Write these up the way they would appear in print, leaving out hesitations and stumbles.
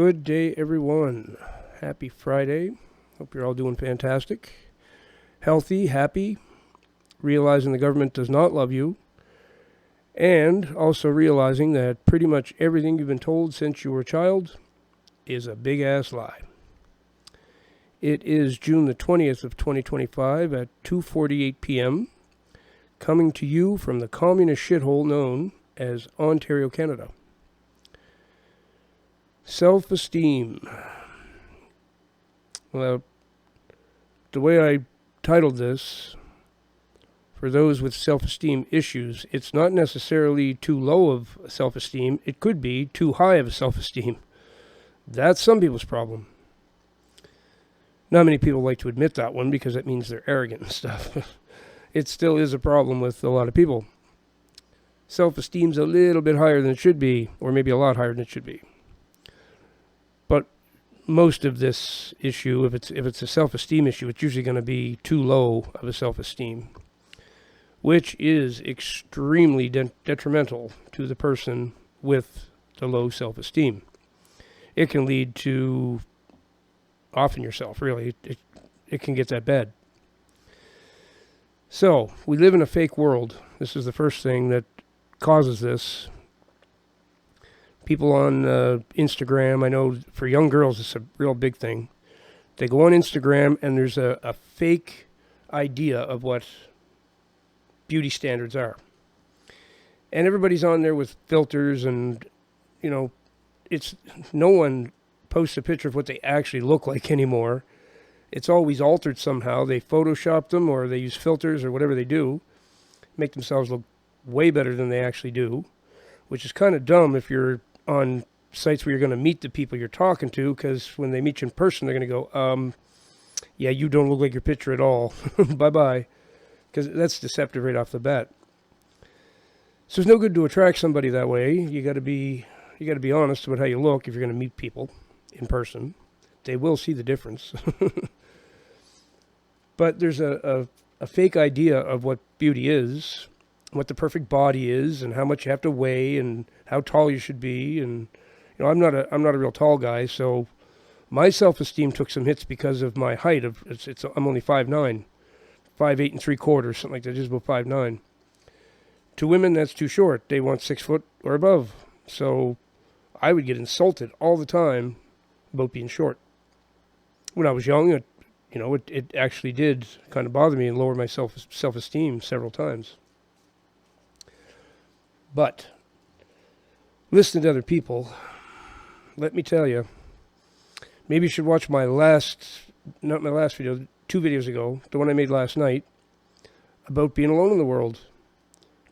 Good day, everyone. Happy Friday. Hope you're all doing fantastic. Healthy, happy, realizing the government does not love you, and also realizing that pretty much everything you've been told since you were a child is a big-ass lie. It is June the 20th of 2025 at 2:48 p.m., coming to you from the communist shithole known as Ontario, Canada. Self-esteem. Well, the way I titled this, for those with self-esteem issues, it's not necessarily too low of self-esteem. It could be too high of a self-esteem. That's some people's problem. Not many people like to admit that one because it means they're arrogant and stuff. It still is a problem with a lot of people. Self-esteem's a little bit higher than it should be, or maybe a lot higher than it should be. But most of this issue, if it's a self-esteem issue, it's usually going to be too low of a self-esteem, which is extremely detrimental to the person with the low self-esteem. It can lead to offing yourself, really. It can get that bad. So, we live in a fake world. This is the first thing that causes this. People on Instagram, I know for young girls it's a real big thing. They go on Instagram and there's a fake idea of what beauty standards are. And everybody's on there with filters and, it's no one posts a picture of what they actually look like anymore. It's always altered somehow. They Photoshop them or they use filters or whatever they do, make themselves look way better than they actually do, which is kind of dumb if you're on sites where you're going to meet the people you're talking to, because when they meet you in person, they're going to go, yeah, you don't look like your picture at all. Bye-bye. Because that's deceptive right off the bat. So it's no good to attract somebody that way. You got to be honest about how you look if you're going to meet people in person. They will see the difference. But there's a fake idea of what beauty is, what the perfect body is, and how much you have to weigh, and how tall you should be. And I'm not a real tall guy, so my self-esteem took some hits because of my height. I'm only 5'9", 5'8 and 3/4, something like that, just about 5'9". To women, that's too short. They want 6 foot or above. So I would get insulted all the time about being short. When I was young, it actually did kind of bother me and lower my self-esteem several times. But listening to other people, let me tell you, maybe you should watch not my last video, 2 videos ago, the one I made last night, about being alone in the world.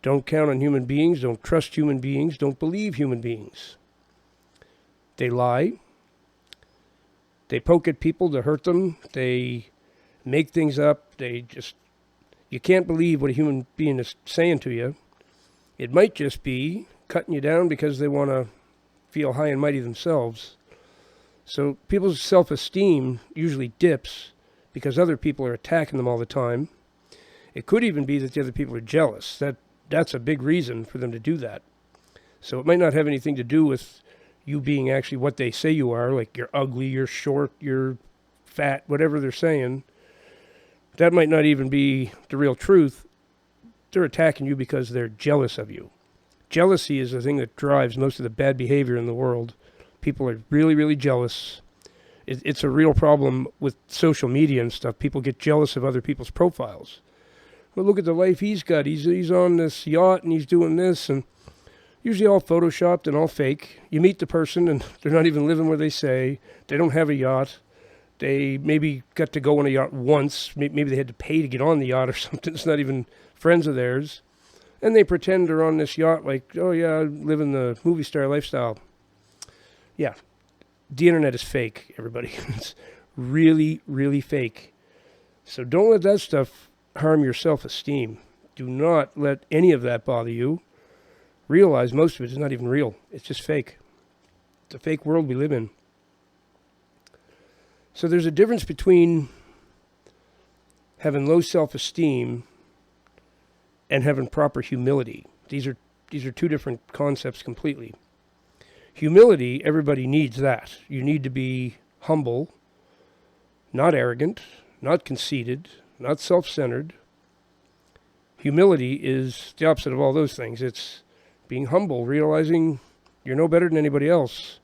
Don't count on human beings, don't trust human beings, don't believe human beings. They lie. They poke at people to hurt them. They make things up. You can't believe what a human being is saying to you. It might just be cutting you down because they want to feel high and mighty themselves. So people's self-esteem usually dips because other people are attacking them all the time. It could even be that the other people are jealous. That's a big reason for them to do that. So it might not have anything to do with you being actually what they say you are, like you're ugly, you're short, you're fat, whatever they're saying. That might not even be the real truth. They're attacking you because they're jealous of you. Jealousy is the thing that drives most of the bad behavior in the world. People are really, really jealous. It's a real problem with social media and stuff. People get jealous of other people's profiles. Well, look at the life he's got. He's on this yacht and he's doing this, and usually all photoshopped and all fake. You meet the person and they're not even living where they say. They don't have a yacht. They maybe got to go on a yacht once. Maybe they had to pay to get on the yacht or something. It's not even friends of theirs. And they pretend they're on this yacht like, oh yeah, living the movie star lifestyle. Yeah, the internet is fake, everybody. It's really, really fake. So don't let that stuff harm your self-esteem. Do not let any of that bother you. Realize most of it is not even real. It's just fake. It's a fake world we live in. So there's a difference between having low self-esteem and having proper humility. These are two different concepts completely. Humility, everybody needs that. You need to be humble, not arrogant, not conceited, not self-centered. Humility is the opposite of all those things. It's being humble, realizing you're no better than anybody else.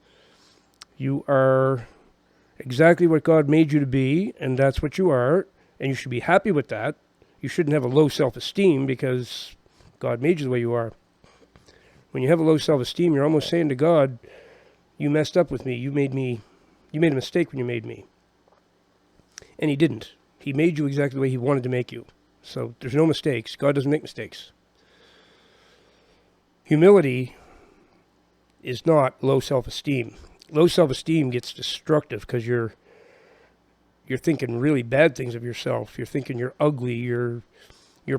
You are exactly what God made you to be, and that's what you are, and you should be happy with that. You shouldn't have a low self-esteem because God made you the way you are. When you have a low self-esteem, you're almost saying to God, you messed up with me. You made a mistake when you made me. And he didn't. He made you exactly the way he wanted to make you. So there's no mistakes. God doesn't make mistakes. Humility is not low self-esteem. Low self-esteem gets destructive because you're thinking really bad things of yourself. You're thinking you're ugly. Your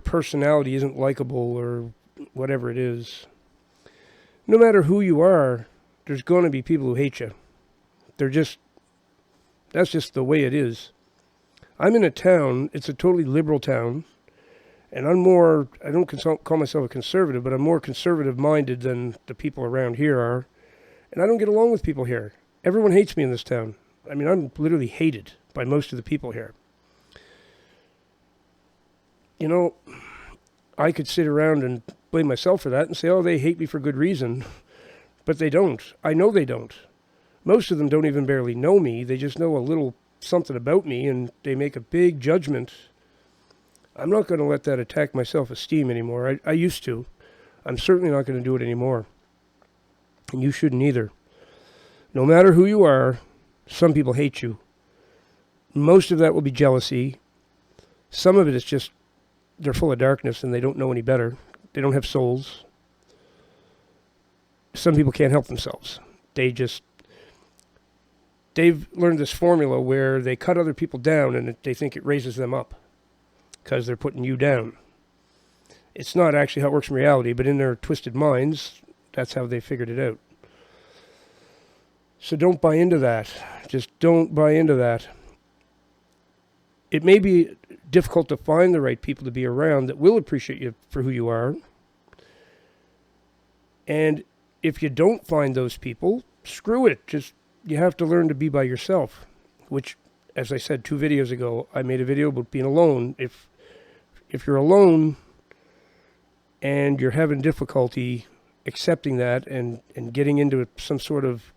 personality isn't likable or whatever it is. No matter who you are, there's going to be people who hate you. That's just the way it is. I'm in a town, it's a totally liberal town, and I don't call myself a conservative, but I'm more conservative-minded than the people around here are, and I don't get along with people here. Everyone hates me in this town. I mean, I'm literally hated by most of the people here. You know, I could sit around and blame myself for that and say, oh, they hate me for good reason. But they don't. I know they don't. Most of them don't even barely know me. They just know a little something about me, and they make a big judgment. I'm not going to let that attack my self-esteem anymore. I used to. I'm certainly not going to do it anymore. And you shouldn't either. No matter who you are, some people hate you. Most of that will be jealousy. Some of it is just they're full of darkness and they don't know any better. They don't have souls. Some people can't help themselves. They've learned this formula where they cut other people down and they think it raises them up because they're putting you down. It's not actually how it works in reality, but in their twisted minds, that's how they figured it out. So don't buy into that. Just don't buy into that. It may be difficult to find the right people to be around that will appreciate you for who you are. And if you don't find those people, screw it. You have to learn to be by yourself, which, as I said 2 videos ago, I made a video about being alone. If you're alone and you're having difficulty accepting that and getting into some sort of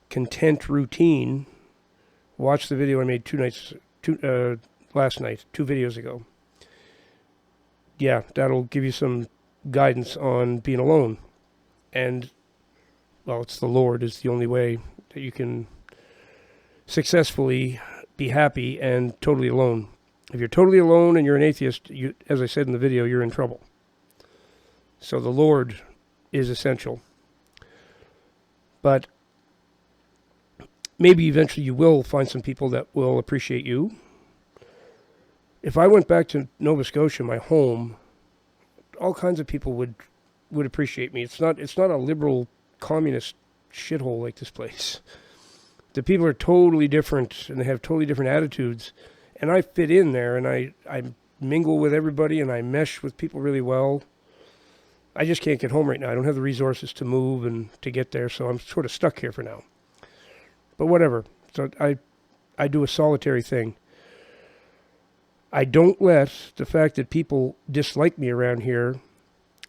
content routine, watch the video I made last night, 2 videos ago. Yeah, that'll give you some guidance on being alone. And, well, it's the Lord is the only way that you can successfully be happy and totally alone. If you're totally alone and you're an atheist, as I said in the video, you're in trouble. So the Lord is essential. But maybe eventually you will find some people that will appreciate you. If I went back to Nova Scotia, my home, all kinds of people would appreciate me. It's not a liberal communist shithole like this place. The people are totally different and they have totally different attitudes. And I fit in there and I mingle with everybody and I mesh with people really well. I just can't get home right now. I don't have the resources to move and to get there, so I'm sort of stuck here for now. But whatever. So I do a solitary thing. I don't let the fact that people dislike me around here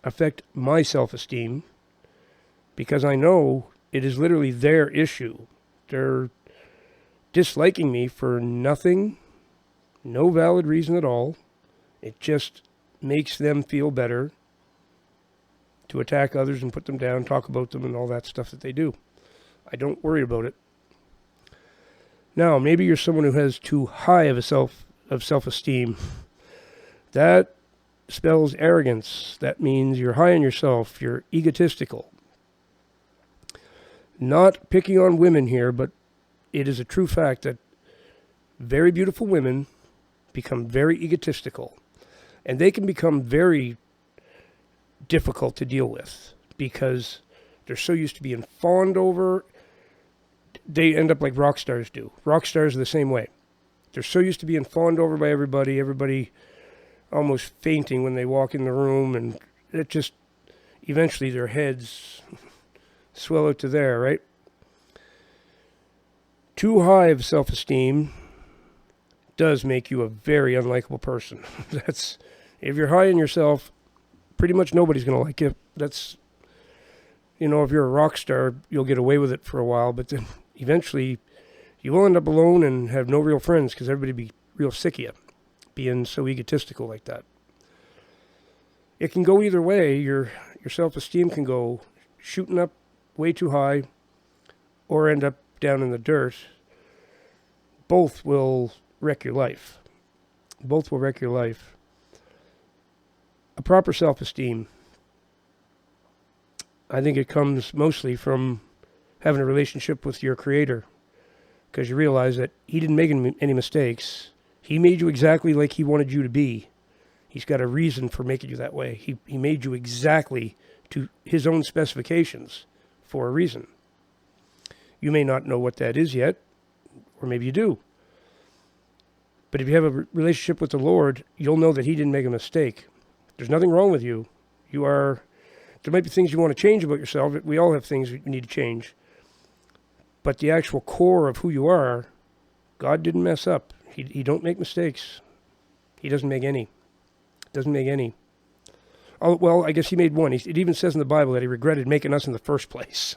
affect my self-esteem, because I know it is literally their issue. They're disliking me for nothing, no valid reason at all. It just makes them feel better to attack others and put them down, talk about them and all that stuff that they do. I don't worry about it. Now, maybe you're someone who has too high of self-esteem. That spells arrogance. That means you're high on yourself. You're egotistical. Not picking on women here, but it is a true fact that very beautiful women become very egotistical. And they can become very difficult to deal with because they're so used to being fawned over. They end up like rock stars do. Rock stars are the same way. They're so used to being fawned over by everybody almost fainting when they walk in the room, and it just, eventually their heads swell out to there, right? Too high of self-esteem does make you a very unlikable person. That's, if you're high in yourself, pretty much nobody's going to like you. That's, if you're a rock star, you'll get away with it for a while, but then eventually you will end up alone and have no real friends because everybody be real sick of you being so egotistical like that. It can go either way. Your self-esteem can go shooting up way too high or end up down in the dirt. Both will wreck your life. Both will wreck your life. A proper self-esteem, I think it comes mostly from having a relationship with your Creator, because you realize that He didn't make any mistakes. He made you exactly like He wanted you to be. He's got a reason for making you that way. He made you exactly to His own specifications for a reason. You may not know what that is yet, or maybe you do. But if you have a relationship with the Lord, you'll know that He didn't make a mistake. There's nothing wrong with you. There might be things you want to change about yourself. We all have things we need to change. But the actual core of who you are, God didn't mess up. He don't make mistakes. He doesn't make any. Doesn't make any. Oh, well, I guess He made one. It even says in the Bible that He regretted making us in the first place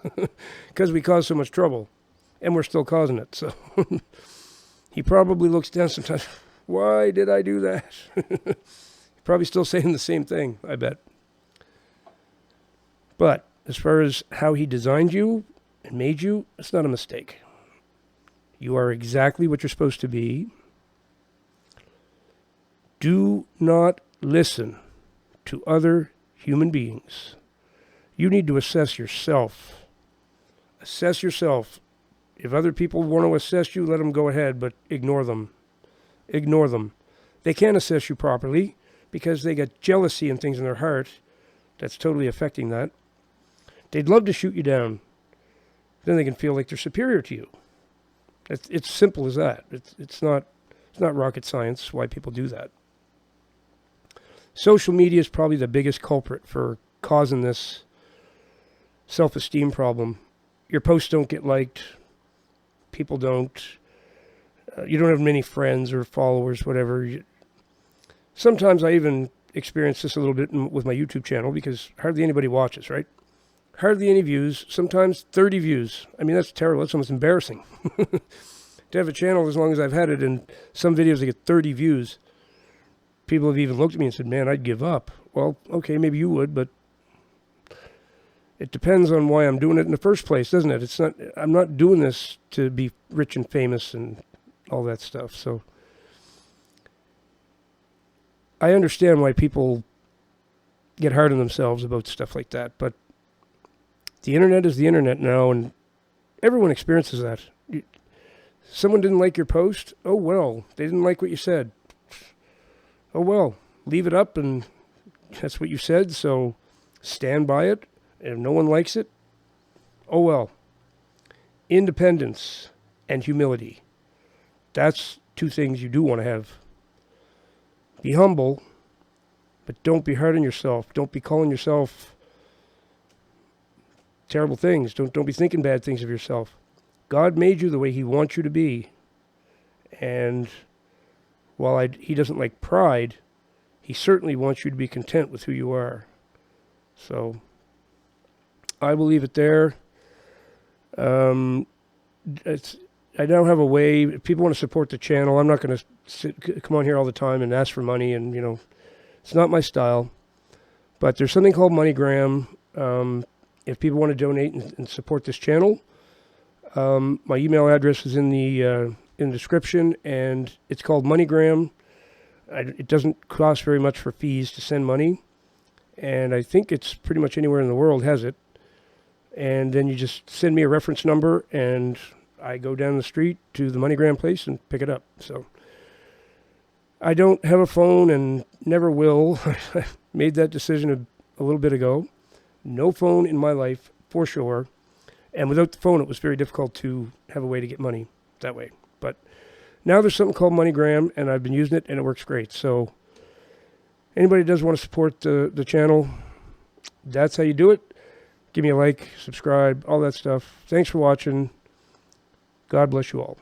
because we caused so much trouble, and we're still causing it. So He probably looks down sometimes, why did I do that? He's probably still saying the same thing, I bet. But as far as how He designed you and made you, it's not a mistake. You are exactly what you're supposed to be. Do not listen to other human beings. You need to assess yourself. Assess yourself. If other people want to assess you, let them go ahead, but ignore them. Ignore them. They can't assess you properly because they got jealousy and things in their heart that's totally affecting that. They'd love to shoot you down. Then they can feel like they're superior to you. It's simple as that. It's not rocket science why people do that. Social media is probably the biggest culprit for causing this self-esteem problem. Your posts don't get liked. People don't. You don't have many friends or followers, whatever. Sometimes I even experience this a little bit with my YouTube channel because hardly anybody watches, right? Hardly any views. Sometimes 30 views. I mean, that's terrible. That's almost embarrassing. To have a channel as long as I've had it, and some videos I get 30 views. People have even looked at me and said, man, I'd give up. Well, okay, maybe you would, but it depends on why I'm doing it in the first place, doesn't it? I'm not doing this to be rich and famous and all that stuff. So I understand why people get hard on themselves about stuff like that, but the internet is the internet now, and everyone experiences that. Someone didn't like your post? Oh, well, they didn't like what you said. Oh, well, leave it up, and that's what you said, so stand by it. If no one likes it, oh, well. Independence and humility. That's two things you do want to have. Be humble, but don't be hard on yourself. Don't be calling yourself terrible things. Don't be thinking bad things of yourself. God made you the way He wants you to be. And while He doesn't like pride, He certainly wants you to be content with who you are. So I will leave it there. I now have a way. If people want to support the channel, I'm not going to come on here all the time and ask for money. And, it's not my style. But there's something called MoneyGram. If people want to donate and support this channel, my email address is in the description, and it's called MoneyGram. It doesn't cost very much for fees to send money, and I think it's pretty much anywhere in the world has it. And then you just send me a reference number, and I go down the street to the MoneyGram place and pick it up. So I don't have a phone and never will. I made that decision a little bit ago. No phone in my life, for sure. And without the phone, it was very difficult to have a way to get money that way. But now there's something called MoneyGram, and I've been using it, and it works great. So anybody that does want to support the channel, that's how you do it. Give me a like, subscribe, all that stuff. Thanks for watching. God bless you all.